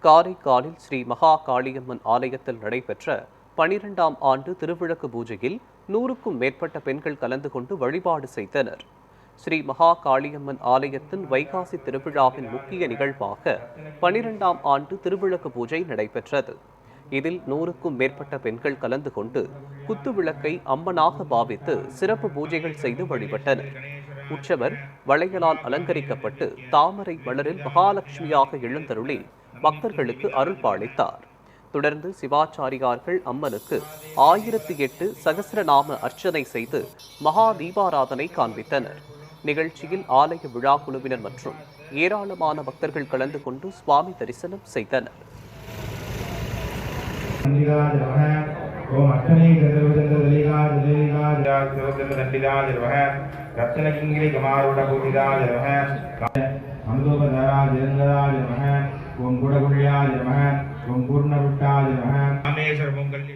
காரைக்காலில் ஸ்ரீ மகா காளியம்மன் ஆலயத்தில் நடைபெற்ற 12ஆம் ஆண்டு திருவிளக்கு பூஜையில் 100க்கும் மேற்பட்ட பெண்கள் கலந்து கொண்டு வழிபாடு செய்தனர். ஸ்ரீ மகா காளியம்மன் ஆலயத்தின் வைகாசி திருவிழாவின் முக்கிய நிகழ்வாக 12ஆம் ஆண்டு திருவிளக்கு பூஜை நடைபெற்றது. இதில் 100க்கும் மேற்பட்ட பெண்கள் கலந்து கொண்டு குத்துவிளக்கை அம்மனாக பாவித்து சிறப்பு பூஜைகள் செய்து வழிபட்டனர். உற்சவர் வளையலால் அலங்கரிக்கப்பட்டு தாமரை மலரில் மகாலட்சுமியாக எழுந்தருளி பக்தர்களுக்கு அருள் பாலித்தார். தொடர்ந்து சிவாச்சாரியார்கள் அம்மனுக்கு 1008 சகஸ்ரநாம அர்ச்சனை செய்து மகா தீபாராதனை காண்பித்தனர். நிகழ்ச்சியில் ஆலய விழா குழுவினர் மற்றும் ஏராளமான பக்தர்கள் கலந்து கொண்டு சுவாமி தரிசனம் செய்தனர். ஓம் குடகுழியாய நமः ஓம் பூர்ணவட்டாய நமः ராமேஸ்வர மங்கல்ய